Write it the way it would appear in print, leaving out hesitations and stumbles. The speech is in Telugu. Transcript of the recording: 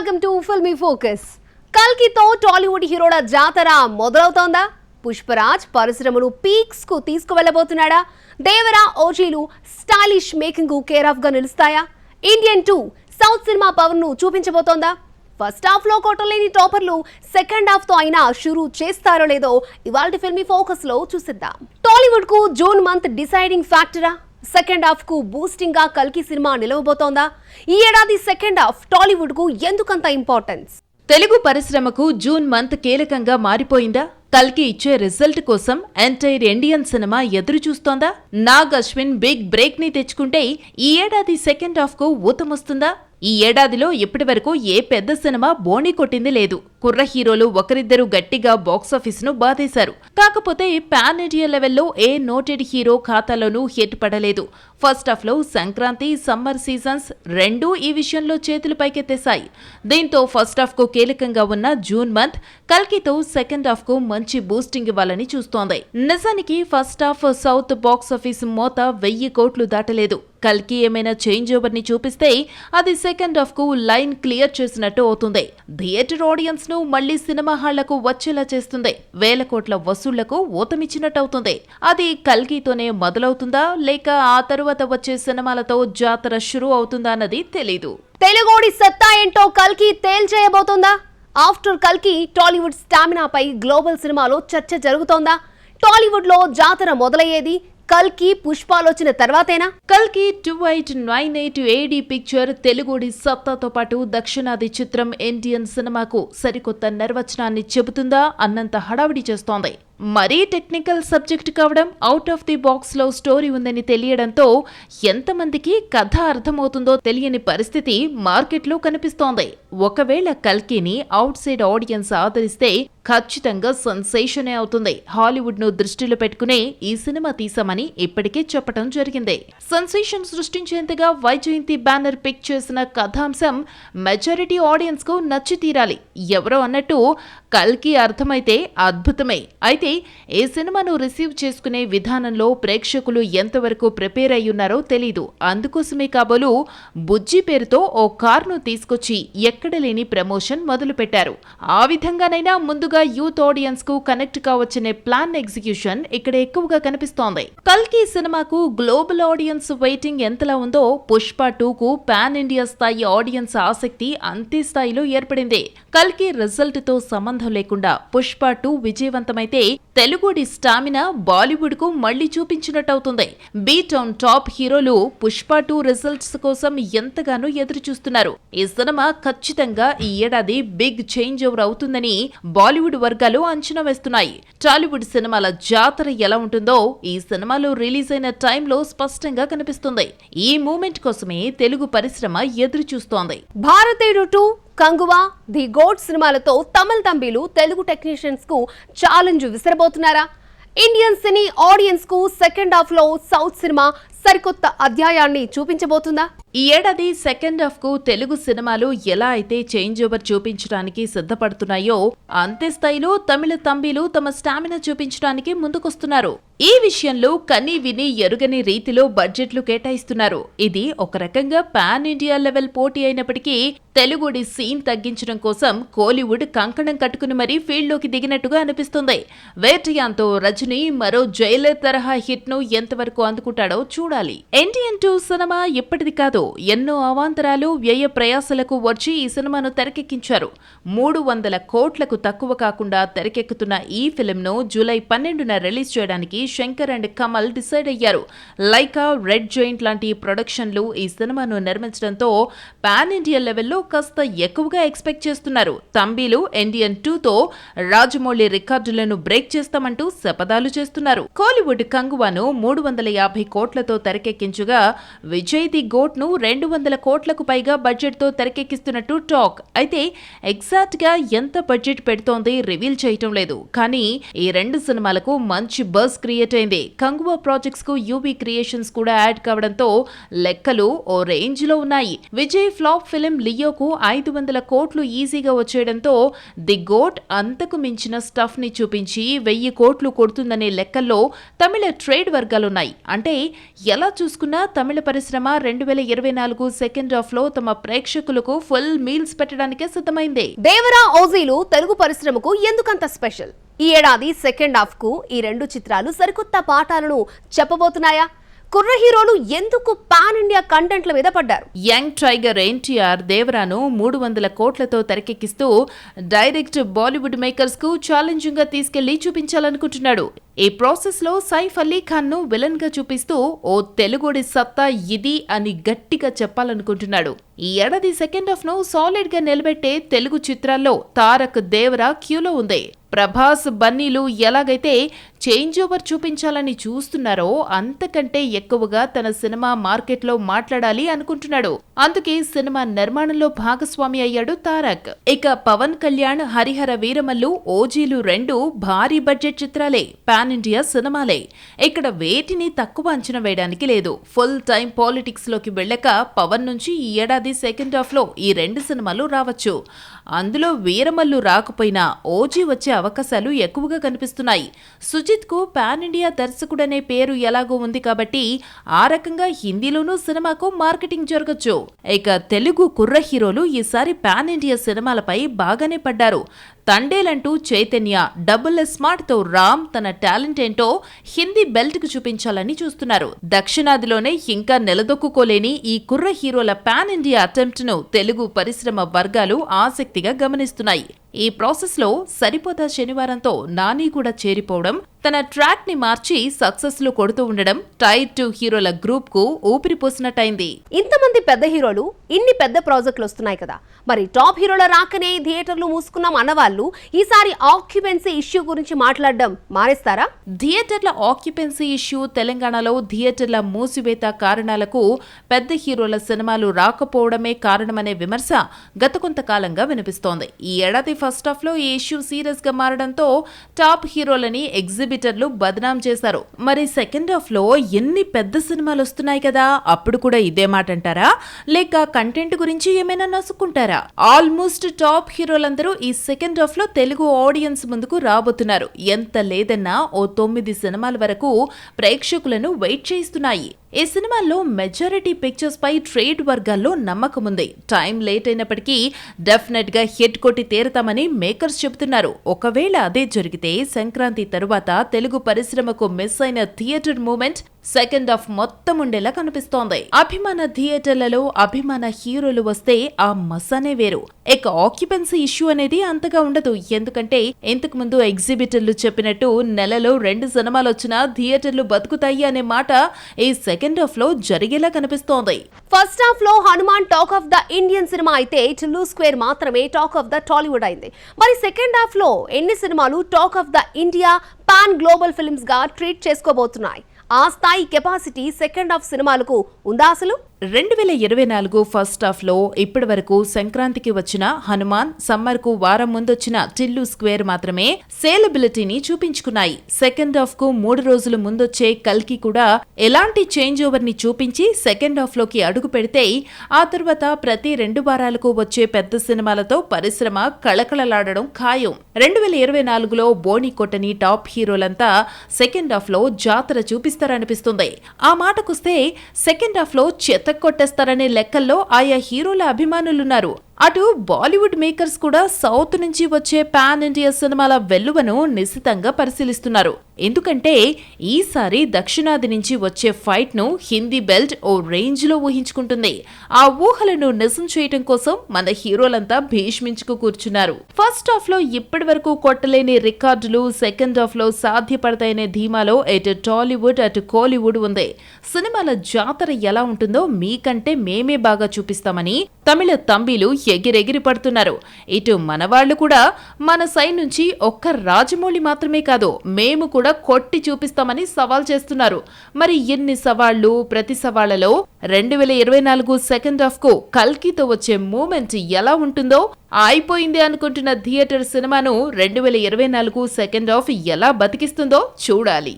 Welcome to Filmy Focus. కల్కితో టాలీవుడ్ హీరోల జాతర మొదలవుతోందా? పుష్పరాజ్ పరిశ్రమను పీక్స్ కు తీసుకువెళ్లబోతున్నాడా? దేవరా ఓజీలు స్టైలిష్ మేకింగ్ కు కేర్ ఆఫ్ గా నిలుస్తాయా? ఇండియన్ 2 సౌత్ సినిమా పవర్ ను చూపించబోతోందా? ఫస్ట్ హాఫ్ లో కొట్టలేని టాపర్లు సెకండ్ హాఫ్ తో అయినా షురూ చేస్తారో లేదో ఇవాల్టి ఫిల్మీ ఫోకస్ లో చూసిద్దాం. టాలీవుడ్ కు జూన్ మంత్ డిసైడింగ్ ఫ్యాక్టరా? సెకండ్ హాఫ్ కు బూస్టింగ్ గా కల్కి సినిమా నిలవబోతోందా? ఈ ఏడాది సెకండ్ హాఫ్ టాలీవుడ్ కు ఎందుకంత ఇంపార్టెన్స్? తెలుగు పరిశ్రమకు జూన్ మంత్ కీలకంగా మారిపోయిందా? కల్కి ఇచ్చే రిజల్ట్ కోసం ఎంటైర్ ఇండియన్ సినిమా ఎదురు చూస్తోందా? నాగ్ అశ్విన్ బిగ్ బ్రేక్ ని తెచ్చుకుంటే ఈ ఏడాది సెకండ్ హాఫ్ కు ఊతమొస్తుందా? ఈ ఏడాదిలో ఇప్పటివరకు ఏ పెద్ద సినిమా బోణి కొట్టింది లేదు. కుర్ర హీరోలు ఒకరిద్దరు గట్టిగా బాక్సాఫీస్ ను బాధేశారు. కాకపోతే పాన్ ఇండియా లెవెల్లో ఏ నోటెడ్ హీరో ఖాతాలోనూ హిట్ పడలేదు. ఫస్ట్ హాఫ్ లో సంక్రాంతి, సమ్మర్ సీజన్స్ రెండూ ఈ విషయంలో చేతులు పైకెత్తేశాయి. దీంతో ఫస్ట్ హాఫ్ కు కీలకంగా ఉన్న జూన్ మంత్ కల్కితో సెకండ్ హాఫ్ కు మంచి బూస్టింగ్ ఇవ్వాలని చూస్తోంది. నిజానికి ఫస్ట్ హాఫ్ సౌత్ బాక్సాఫీస్ మోత 1000 కోట్లు దాటలేదు. కల్కి ఏమైనా చేంజ్ ఓవర్ ని చూపిస్తే అది సెకండ్ హాఫ్ కు లైన్ క్లియర్ చేసినట్టు అవుతుంది. థియేటర్ ఆడియన్స్ ను మళ్లీ సినిమా హాళ్లకు వచ్చేలా చేస్తుంది. 1000 కోట్ల వసూళ్లకు ఊతమిచ్చినట్టు అవుతుంది. అది కల్కితోనే మొదలవుతుందా లేక ఆ తరువాత వచ్చే సినిమాలతో జాతర షురూ అవుతుందా అన్నది తెలీదు. తెలుగోడి సత్తా ఏంటో కల్కి తేల్చేయబోతోందా? ఆఫ్టర్ కల్కి టాలీవుడ్ స్టామినా పై గ్లోబల్ సినిమాలో చర్చ జరుగుతోందా? టాలీవుడ్ లో జాతర మొదలయ్యేది కల్కి పుష్పాలొచ్చిన తర్వాతేనా? కల్కి 2898 AD పిక్చర్ తెలుగుడి సత్తాతో పాటు దక్షిణాది చిత్రం ఇండియన్ సినిమాకు సరికొత్త నిర్వచనాన్ని చెబుతుందా అన్నంత హడావిడి చేస్తోంది. మరీ టెక్నికల్ సబ్జెక్ట్ కావడం, అవుట్ ఆఫ్ ది బాక్స్ లో స్టోరీ ఉందని తెలియడంతో ఎంతమందికి కథ అర్థమవుతుందో తెలియని పరిస్థితి మార్కెట్లో కనిపిస్తోంది. ఒకవేళ కల్కిని అవుట్ సైడ్ ఆడియన్స్ ఆదరిస్తే ఖచ్చితంగా సెన్సేషనే అవుతుంది. హాలీవుడ్ ను దృష్టిలో పెట్టుకునే ఈ సినిమా తీసామని ఇప్పటికే చెప్పడం జరిగింది. సెన్సేషన్ సృష్టించేంతగా వైజయంతి బ్యానర్ పిక్ చేసిన కథాంశం మెజారిటీ ఆడియన్స్ కు నచ్చి తీరాలి. ఎవరో అన్నట్టు కల్కి అర్థమైతే అద్భుతమే. అయితే ఈ సినిమాను రిసీవ్ చేసుకునే విధానంలో ప్రేక్షకులు ఎంతవరకు ప్రిపేర్ అయ్యున్నారో తెలీదు. అందుకోసమే కాబోలు బుజ్జి పేరుతో ఓ కార్ను తీసుకొచ్చి ఎక్కడ లేని ప్రమోషన్ మొదలు పెట్టారు. ఆ విధంగానైనా ముందుగా యూత్ ఆడియన్స్ కు కనెక్ట్ కావచ్చనే ప్లాన్ ఎగ్జిక్యూషన్ ఇక్కడ ఎక్కువగా కనిపిస్తోంది. కల్కి సినిమాకు గ్లోబల్ ఆడియన్స్ వెయిటింగ్ ఎంతలా ఉందో పుష్ప 2 కు పాన్ ఇండియా స్థాయి ఆడియన్స్ ఆసక్తి అంతే స్థాయిలో ఏర్పడింది. కల్కి రిజల్ట్ తో సంబంధం లేకుండా పుష్ప 2 విజయవంతమైతే తెలుగుడి స్టామినా బాలీవుడ్ కు మళ్లీ చూపించినట్టవుతుంది. బీట్ ఆన్ టాప్ హీరోలు పుష్ప 2 రిజల్ట్స్ కోసం ఎంతగానో ఎదురు చూస్తున్నారు. ఈ సినిమా ఖచ్చితంగా ఈ ఏడాది బిగ్ చేంజ్ ఓవర్ అవుతుందని బాలీవుడ్ వర్గాలు అంచనా వేస్తున్నాయి. టాలీవుడ్ సినిమాల జాతర ఎలా ఉంటుందో ఈ సినిమాలో రిలీజ్ అయిన టైంలో స్పష్టంగా కనిపిస్తుంది. ఈ మూమెంట్ కోసమే తెలుగు పరిశ్రమ ఎదురు చూస్తోంది. భారతీయుడు 2, కంగువా, ది గోట్ సినిమాలతో తమిళ తంబీలు తెలుగు టెక్నీషియన్స్ కు ఛాలెంజ్ విసిరబోతున్నారా? ఇండియన్ సినీ ఆడియన్స్ కు సెకండ్ హాఫ్ లో సౌత్ సినిమా సరికొత్త అధ్యాయాన్ని చూపించబోతుందా? ఈ ఏడాది సెకండ్ హాఫ్ కు తెలుగు సినిమాలు ఎలా అయితే చేంజ్ ఓవర్ చూపించడానికి సిద్ధపడుతున్నాయో అంతే స్థాయిలో తమిళ తంబీలు తమ స్టామినా చూపించడానికి ముందుకొస్తున్నారు. ఈ విషయంలో కని విని ఎరుగని రీతిలో బడ్జెట్లు కేటాయిస్తున్నారు. ఇది ఒక రకంగా పాన్ ఇండియా లెవెల్ పోటీ అయినప్పటికీ తెలుగుడి సీన్ తగ్గించడం కోసం కోలీవుడ్ కంకణం కట్టుకుని మరీ ఫీల్డ్ లోకి దిగినట్టుగా అనిపిస్తుంది. వేటయాన్తో రజనీ మరో జైలర్ తరహా హిట్ ను ఎంతవరకు అందుకుంటాడో చూడాలి. ఇండియన్ 2 సినిమా ఇప్పటిది కాదు, ఎన్నో అవాంతరాలు వ్యయ ప్రయాసలకు వచ్చి ఈ సినిమాను తెరకెక్కించారు. 300 కోట్లకు తక్కువ కాకుండా తెరకెక్కుతున్న ఈ ఫిల్మ్ను జూలై 12న రిలీజ్ చేయడానికి శంకర్ అండ్ కమల్ డిసైడ్ అయ్యారు. లైకా, రెడ్ జైంట్ లాంటి ప్రొడక్షన్లు ఈ సినిమాను నిర్మించడంతో పాన్ ఇండియా లెవెల్లో కాస్త ఎక్కువగా ఎక్స్పెక్ట్ చేస్తున్నారు. తంబీలు ఇండియన్ 2తో రాజమౌళి రికార్డులను బ్రేక్ చేస్తామంటూ శపథాలు చేస్తున్నారు. కోలీవుడ్ కంగువాను 350 కోట్లతో తెరకెక్కించగా విజయ్ ది గోట్ ను 200 కోట్లకు పైగా బడ్జెట్ తో తెరకెక్కిస్తున్నట్టు టాక్. అయితే ఎగ్జాక్ట్ గా ఎంత బడ్జెట్ పెడుతోంది రివీల్ చేయటం లేదు. కానీ ఈ రెండు సినిమాలకు మంచి బజ్ క్రియేట్ క్రియేట్ అయింది. కంగువా ప్రాజెక్ట్స్ కు యూవీ క్రియేషన్స్ కూడా యాడ్ కావడంతో లెక్కలు ఓ రేంజ్ లో ఉన్నాయి. విజయ్ ఫ్లాప్ ఫిలిం లియోకు 500 కోట్లు ఈజీగా వచ్చేయడంతో ది గోట్ అంతకు మించిన స్టఫ్ ని చూపించి 1000 కోట్లు కొడుతుందనే లెక్కల్లో తమిళ ట్రేడ్ వర్గాలున్నాయి. అంటే ఎలా చూసుకున్నా తమిళ పరిశ్రమ 2024 సెకండ్ హాఫ్ లో తమ ప్రేక్షకులకు ఫుల్ మీల్స్ పెట్టడానికే సిద్ధమైంది. దేవరా ఓజీలు తెలుగు పరిశ్రమకు ఎందుకంత స్పెషల్? ఈ ఏడాది సెకండ్ హాఫ్ కు ఈ రెండు చిత్రాలు సరికొత్త పాఠాలను చెప్పబోతున్నాయా? కుర్ర హీరోలు ఎందుకు పాన్ ఇండియా కంటెంట్ల మీద పడ్డారు? యంగ్ టైగర్ ఎన్టీఆర్ దేవరాను 300 కోట్లతో తెరకెక్కిస్తూ డైరెక్ట్ బాలీవుడ్ మేకర్స్ కు ఛాలెంజింగ్ గా తీసుకెళ్లి చూపించాలనుకుంటున్నాడు. ఈ ప్రాసెస్ లో సైఫ్ అలీ ఖాన్ ను విలన్ గా చూపిస్తూ ఓ తెలుగుడి సత్తా ఇది అని గట్టిగా చెప్పాలనుకుంటున్నాడు. ఈ ఏడాది సెకండ్ హాఫ్ ను సాలిడ్ గా నిలబెట్టే తెలుగు చిత్రాల్లో తారక్ దేవరా క్యూలో ఉంది. ప్రభాస్ బన్నీలు ఎలాగైతే చేంజ్ ఓవర్ చూపించాలని చూస్తున్నారో అంతకంటే ఎక్కువగా తన సినిమా మార్కెట్లో మాట్లాడాలి అనుకుంటున్నాడు. అందుకే సినిమా నిర్మాణంలో భాగస్వామి అయ్యాడు తారక్. ఇక పవన్ కళ్యాణ్ హరిహర వీరమల్లు ఓజీలు 2 భారీ బడ్జెట్ చిత్రాలే, పాన్ ఇండియా సినిమాలే. ఇక్కడ వేటిని తక్కువ అంచనా వేయడానికి లేదు. ఫుల్ టైం పాలిటిక్స్ లోకి వెళ్ళాక పవన్ నుంచి ఈ ఏడాది సెకండ్ హాఫ్ లో ఈ 2 సినిమాలు రావచ్చు. అందులో వీరమల్లు రాకపోయినా ఓజీ వచ్చే అవకాశాలు ఎక్కువగా కనిపిస్తున్నాయి. సుజిత్ కు పాన్ ఇండియా దర్శకుడనే పేరు ఎలాగో ఉంది కాబట్టి ఆ రకంగా హిందీలోనూ సినిమాకు మార్కెటింగ్ జరగచ్చు. ఇక తెలుగు కుర్ర హీరోలు ఈసారి పాన్ ఇండియా సినిమాలపై బాగానే పడ్డారు. తండేలంటూ చైతన్య, డబుల్ స్మార్ట్ తో రామ్ తన టాలెంట్ ఏంటో హిందీ బెల్ట్ కు చూపించాలని చూస్తున్నారు. దక్షిణాదిలోనే ఇంకా నిలదొక్కుకోలేని ఈ కుర్ర హీరోల పాన్ ఇండియా అటెంప్ట్ ను తెలుగు పరిశ్రమ వర్గాలు ఆసక్తిగా గమనిస్తున్నాయి. ఈ ప్రాసెస్ లో సరిపోతా శనివారంతో నాని కూడా చేరిపోవడం, తన ట్రాక్ ని మార్చి సక్సెస్ లో కొడుతూ ఉండడం టైర్ 2 హీరోల గ్రూప్ కు ఊపిరి పోసినట్టయింది. ఇంతమంది పెద్ద హీరోలు, ఇన్ని పెద్ద ప్రాజెక్టులు వస్తున్నాయి కదా, మరి టాప్ హీరోల రాకనే థియేటర్లు మూసుకున్నాం అన్నవాళ్ళు ఈసారి ఆక్యుపెన్సీ ఇష్యూ గురించి మాట్లాడడం మానేస్తారా? థియేటర్ల ఆక్యుపెన్సీ ఇష్యూ తెలంగాణలో థియేటర్ల మూసివేత కారణాలకు పెద్ద హీరోల సినిమాలు రాకపోవడమే కారణమనే విమర్శ గత కొంతకాలంగా వినిపిస్తోంది. ఈ ఏడాది ఫస్ట్ హాఫ్ లో ఈ ఇష్యూ సీరియస్ గా మారడంతో టాప్ హీరోలని ఎగ్జిబిటర్లు బదనాం చేశారు. మరి సెకండ్ హాఫ్ లో ఎన్ని పెద్ద సినిమాలు వస్తున్నాయి కదా, అప్పుడు కూడా ఇదే మాట అంటారా? లేక కంటెంట్ గురించి ఏమైనా నసుకుంటారా? ఆల్మోస్ట్ టాప్ హీరోలందరూ ఈ సెకండ్ హాఫ్ లో తెలుగు ఆడియన్స్ ముందుకు రాబోతున్నారు. ఎంత లేదన్నా ఓ 9 సినిమాల వరకు ప్రేక్షకులను వెయిట్ చేయిస్తున్నాయి. ఈ సినిమాల్లో మెజారిటీ పిక్చర్స్ పై ట్రేడ్ వర్గాల్లో నమ్మకం ఉంది. టైం లేట్ అయినప్పటికీ డెఫినెట్ గా హిట్ కొట్టి తీరతామని మేకర్స్ చెబుతున్నారు. ఒకవేళ అదే జరిగితే సంక్రాంతి తరువాత తెలుగు పరిశ్రమకు మిస్ అయిన థియేటర్ మూమెంట్ సెకండ్ హాఫ్ మొత్తం ఉండేలా కనిపిస్తోంది. అభిమాన థియేటర్లలో అభిమాన హీరోలు వస్తే ఆ మసానే వేరు. ఇక ఆక్యుపెన్సీ ఇష్యూ అనేది అంతగా ఉండదు. ఎందుకంటే ఇంతకు ముందు ఎగ్జిబిటర్లు చెప్పినట్టు నెలలో 2 సినిమాలు వచ్చినా థియేటర్లు బతుకుతాయి అనే మాట ఈ సెకండ్ హాఫ్ లో జరిగేలా కనిపిస్తోంది. ఫస్ట్ హాఫ్ లో Hanuman talk of the Indian cinema అయితే టిల్లు స్క్వేర్ మాత్రమే టాక్ ఆఫ్ ద టాలీవుడ్ అయింది. మరి సెకండ్ హాఫ్ లో ఎన్ని సినిమాలు talk of the India pan global films గా ట్రీట్ చేసుకోబోతున్నాయి? ఆ స్థాయి కెపాసిటీ సెకండ్ హాఫ్ సినిమాలకు ఉందా అసలు? 2024 ఫస్ట్ హాఫ్ లో ఇప్పటి వరకు సంక్రాంతికి వచ్చిన హనుమాన్, సమ్మర్ కు వారం ముందొచ్చిన టిల్లు స్క్వేర్ మాత్రమే సేలబిలిటీని చూపించుకున్నాయి. సెకండ్ హాఫ్ కు 3 రోజులు ముందొచ్చే కల్కి కూడా ఎలాంటి చేంజ్ ఓవర్ ని చూపించి సెకండ్ హాఫ్ లోకి అడుగు పెడితే ఆ తర్వాత ప్రతి 2 వారాలకు వచ్చే పెద్ద సినిమాలతో పరిశ్రమ కళకళలాడడం ఖాయం. 2024లో బోని కొట్టని టాప్ హీరోలంతా సెకండ్ హాఫ్ లో జాతర చూపిస్తారనిపిస్తుంది. ఆ మాటకొస్తే సెకండ్ హాఫ్ లో చెత్త కొట్టేస్తారనే లెక్కల్లో ఆయా హీరోల అభిమానులున్నారు. అటు బాలీవుడ్ మేకర్స్ కూడా సౌత్ నుంచి వచ్చే పాన్ ఇండియా సినిమాల వెల్లువను నిశితంగా పరిశీలిస్తున్నారు. ఎందుకంటే ఈసారి దక్షిణాది నుంచి వచ్చే ఫైట్ ను హిందీ బెల్ట్ ఓ రేంజ్ లో ఊహించుకుంటుంది. ఆ ఊహలను నిజం చేయటం కోసం మన హీరోలంతా భీష్మించుకు కూర్చున్నారు. ఫస్ట్ హాఫ్ లో ఇప్పటి వరకు కొట్టలేని రికార్డులు సెకండ్ హాఫ్ లో సాధ్యపడతాయనే ధీమాలో ఇటు టాలీవుడ్ అటు కోలీవుడ్ ఉంది. సినిమాల జాతర ఎలా ఉంటుందో మీకంటే మేమే బాగా చూపిస్తామని తమిళ తంబీలు ఎగిరెగిరి పడుతున్నారు. ఇటు మనవాళ్లు కూడా మన సైడ్ నుంచి ఒక్క రాజమౌళి మాత్రమే కాదు మేము కూడా కొట్టి చూపిస్తామని సవాల్ చేస్తున్నారు. మరి ఎన్ని సవాళ్లు, ప్రతి సవాళ్లలో 2024 సెకండ్ హాఫ్ కు కల్కితో వచ్చే మూమెంట్ ఎలా ఉంటుందో, అయిపోయింది అనుకుంటున్న థియేటర్ సినిమాను 2024 సెకండ్ హాఫ్ ఎలా బతికిస్తుందో చూడాలి.